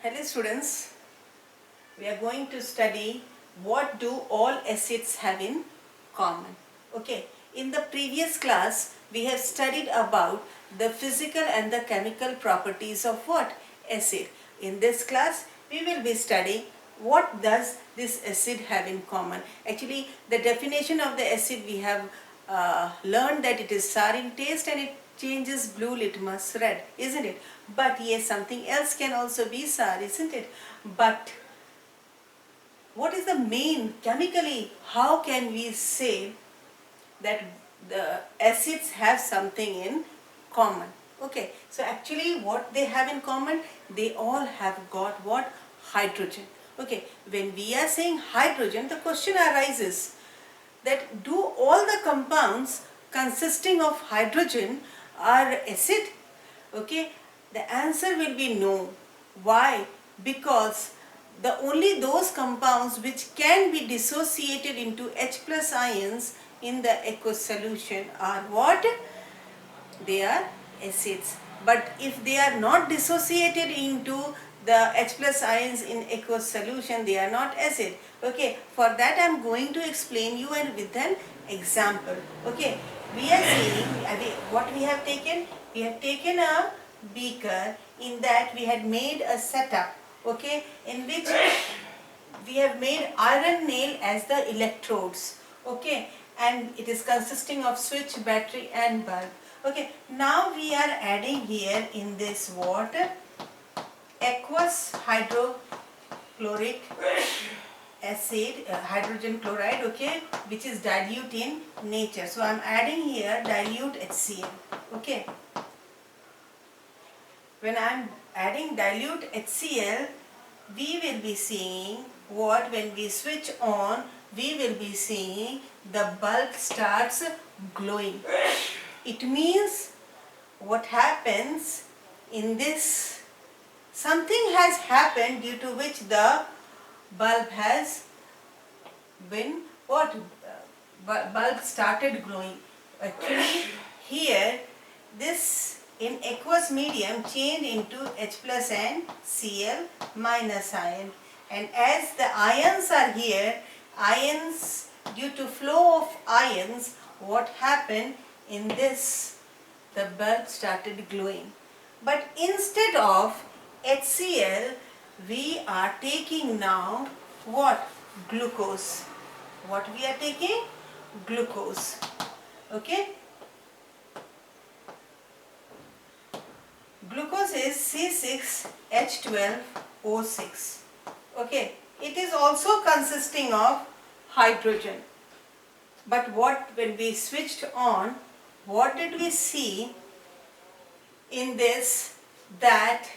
Hello students, we are going to study what do all acids have in common. Okay, in the previous class we have studied about the physical and the chemical properties of what? Acid. In this class we will be studying what does this acid have in common. Actually the definition of the acid we have learned that it is sour in taste and it changes blue litmus red, isn't it? But yes, something else can also be sour, isn't it? But what is the main chemically, how can we say that the acids have something in common? Okay, so actually what they have in common, they all have got what? Hydrogen. Okay, when we are saying hydrogen, the question arises that do all the compounds consisting of hydrogen are acid? Okay, the answer will be no. Why? Because the only those compounds which can be dissociated into H plus ions in the aqueous solution are what? They are acids. But if they are not dissociated into the H plus ions in aqueous solution, they are not acid. Okay, for that I am going to explain you and with an example. Okay, we are saying what we have taken? We have taken a beaker, in that we had made a setup, okay, in which we have made iron nail as the electrodes, okay, and it is consisting of switch, battery and bulb. Okay, now we are adding here in this water aqueous hydrochloric acid, hydrogen chloride, okay, which is dilute in nature. So I am adding here dilute HCl, okay. When I am adding dilute HCl, we will be seeing what? When we switch on, we will be seeing the bulb starts glowing. It means what happens in this, something has happened due to which the bulb has been what? Bulb started glowing. Actually here this in aqueous medium changed into H plus and Cl minus ion, and as the ions are here, ions, due to flow of ions, what happened in this, the bulb started glowing. But instead of HCl we are taking now what? Glucose. What we are taking? Glucose. Okay, glucose is C6H12O6. Okay, it is also consisting of hydrogen. But what, when we switched on, what did we see in this? That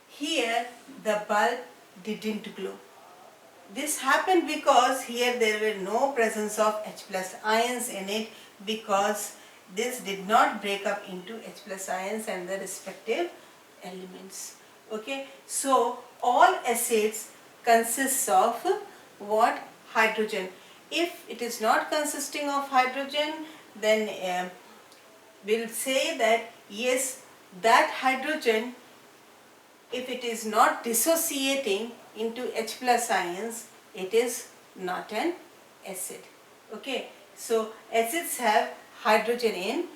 here the bulb didn't glow. This happened because here there were no presence of H plus ions in it, because this did not break up into H plus ions and the respective elements. Okay, so all acids consists of what? Hydrogen. If it is not consisting of hydrogen, then we'll say that yes, that hydrogen, if it is not dissociating into H plus ions, it is not an acid. Okay, so acids have hydrogen in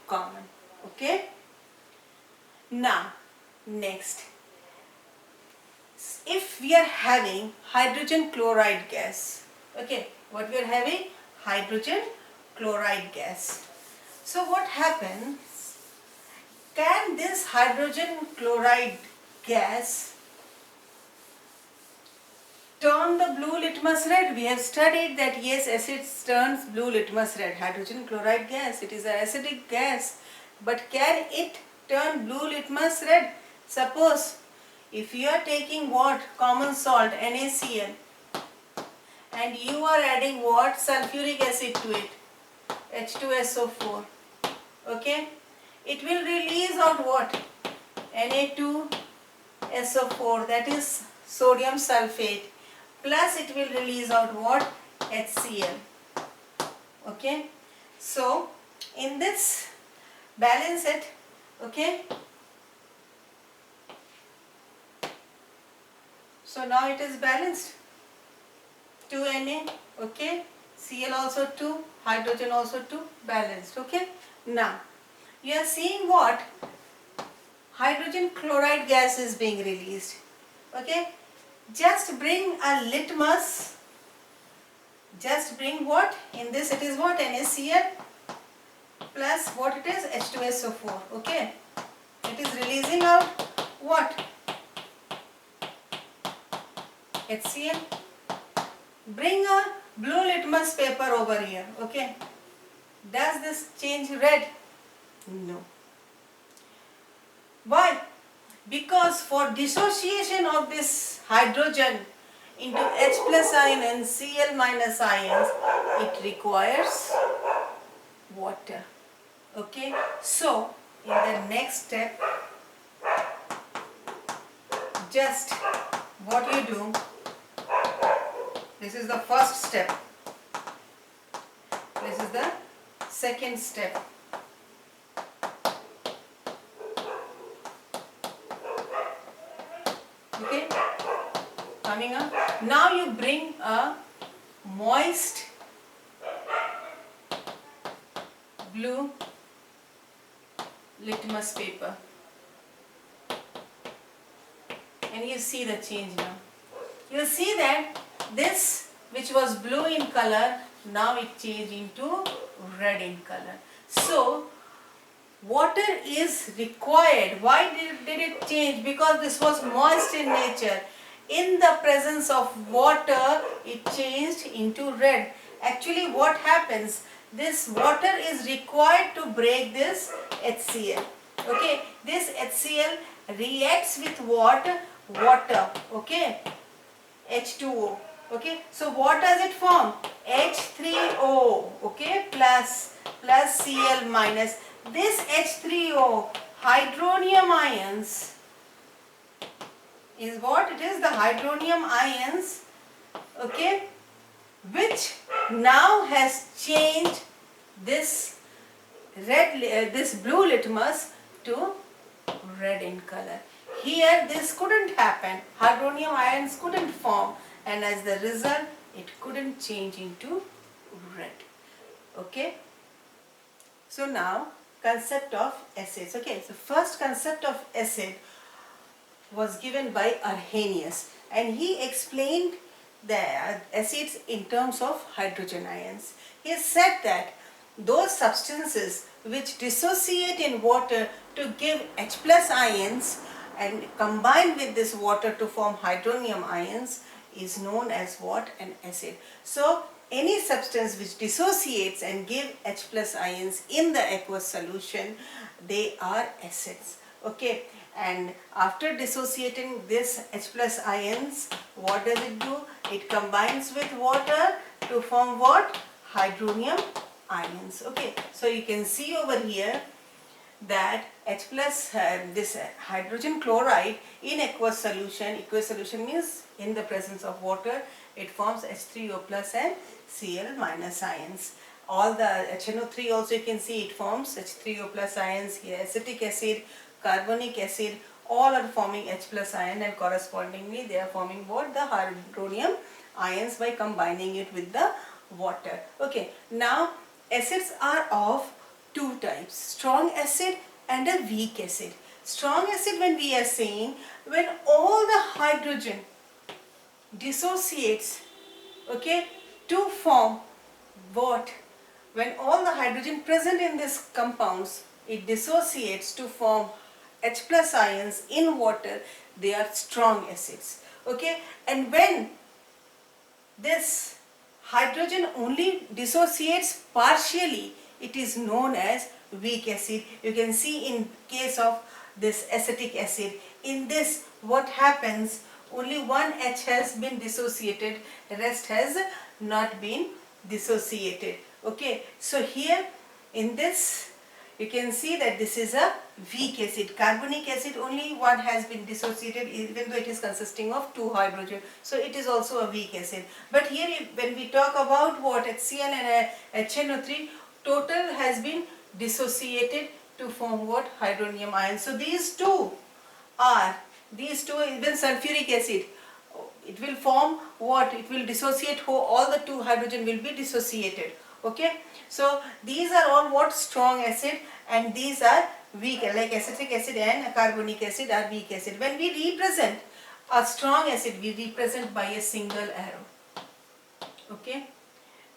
common. Okay, now next, if we are having hydrogen chloride gas, okay, what we are having? Hydrogen chloride gas. So what happens? Can this hydrogen chloride gas turn the blue litmus red? We have studied that yes, acids turns blue litmus red. Hydrogen chloride gas, it is an acidic gas, but can it turn blue litmus red? Suppose if you are taking what? Common salt, NaCl, and you are adding what? Sulfuric acid to it, H2SO4, okay, it will release out what? Na2SO4, that is sodium sulfate, plus it will release out what? HCl. Okay, so in this, balance it. Okay, So now it is balanced. 2 Na, okay, Cl also 2, hydrogen also 2, balanced, okay. Now you are seeing what? Hydrogen chloride gas is being released, okay. Just bring a litmus, just bring what? In this it is what? NaCl plus what it is? H2SO4, okay. It is releasing out what? HCl. Bring a blue litmus paper over here, okay. Does this change red? No. Why? Because for dissociation of this hydrogen into H plus ion and Cl minus ions, it requires water, okay. So in the next step, just what you do, this is the first step, this is the second step. Okay, coming up. Now you bring a moist blue litmus paper and you see the change now. You see that this which was blue in color, now it changed into red in color. So water is required. Why did it change? Because this was moist in nature. In the presence of water, it changed into red. Actually what happens, this water is required to break this HCl. Okay, this HCl reacts with what? Water. Okay, H2O. Okay, so what does it form? H3O. Okay, plus Cl minus. This H3O, hydronium ions, is what? It is the hydronium ions, okay, which now has changed this this blue litmus to red in color. Here this couldn't happen. Hydronium ions couldn't form, and as the result, it couldn't change into red. Okay. So now, concept of acids. Okay, so first concept of acid was given by Arrhenius, and he explained the acids in terms of hydrogen ions. He said that those substances which dissociate in water to give H plus ions and combine with this water to form hydronium ions is known as what? An acid. So any substance which dissociates and give H plus ions in the aqueous solution, they are acids. Okay, and after dissociating this H plus ions, what does it do? It combines with water to form what? Hydronium ions. Okay, so you can see over here that H plus this hydrogen chloride in aqueous solution means in the presence of water, it forms H3O plus and Cl minus ions. All the HNO3 also you can see it forms H3O plus ions. Here acetic acid, carbonic acid, all are forming H plus ion, and correspondingly they are forming what? The hydronium ions by combining it with the water. Okay, now acids are of two types, strong acid and a weak acid. Strong acid, when we are saying, when all the hydrogen dissociates, okay, to form what? When all the hydrogen present in these compounds, it dissociates to form H plus ions in water, they are strong acids. Okay, and when this hydrogen only dissociates partially, it is known as weak acid. You can see in case of this acetic acid, in this what happens, only one H has been dissociated, the rest has not been dissociated. Okay, so here in this you can see that this is a weak acid. Carbonic acid, only one has been dissociated even though it is consisting of two hydrogen. So it is also a weak acid. But here when we talk about what? HCl and HNO3, total has been dissociated to form what? Hydronium ions. So these two, even sulfuric acid, it will form what? It will dissociate, all the two hydrogen will be dissociated. Okay, so these are all what? Strong acid, and these are weak, like acetic acid and carbonic acid are weak acid. When we represent a strong acid, we represent by a single arrow. Okay,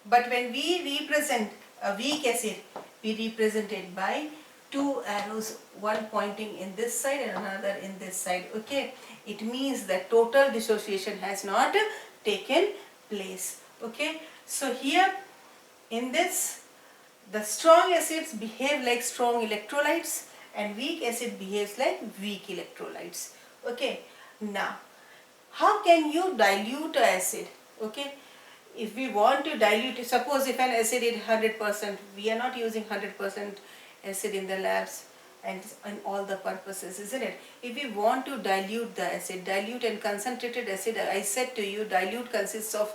but when we represent a weak acid, we represent it by two arrows, one pointing in this side and another in this side. Okay, it means that total dissociation has not taken place. Okay, so here in this, the strong acids behave like strong electrolytes and weak acid behaves like weak electrolytes. Okay, now how can you dilute an acid? Okay, if we want to dilute, suppose if an acid is 100%, we are not using 100% acid in the labs and all the purposes, isn't it? If we want to dilute the acid, dilute and concentrated acid, I said to you, dilute consists of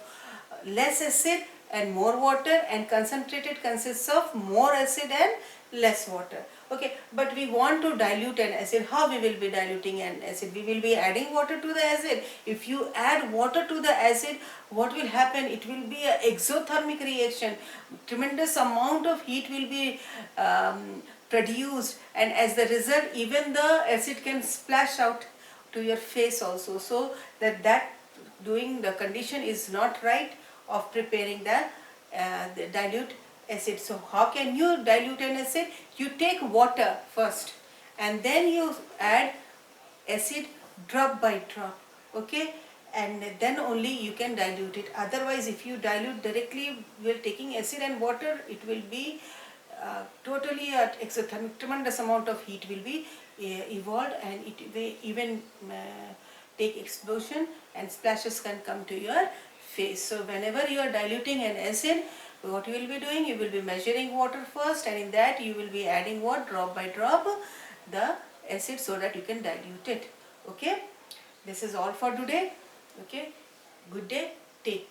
less acid and more water, and concentrated consists of more acid and less water. Okay, but we want to dilute an acid. How we will be diluting an acid? We will be adding water to the acid. If you add water to the acid, what will happen? It will be an exothermic reaction. Tremendous amount of heat will be produced, and as the result, even the acid can splash out to your face also. So that doing the condition is not right of preparing the dilute acid. So how can you dilute an acid? You take water first and then you add acid drop by drop. Okay, and then only you can dilute it. Otherwise, if you dilute directly while taking acid and water, it will be totally exothermic. Tremendous amount of heat will be evolved, and it may even take explosion and splashes can come to your face. So whenever you are diluting an acid, what you will be doing? You will be measuring water first, and in that you will be adding what? Drop by drop the acid, so that you can dilute it. Okay, this is all for today. Okay, good day, take care.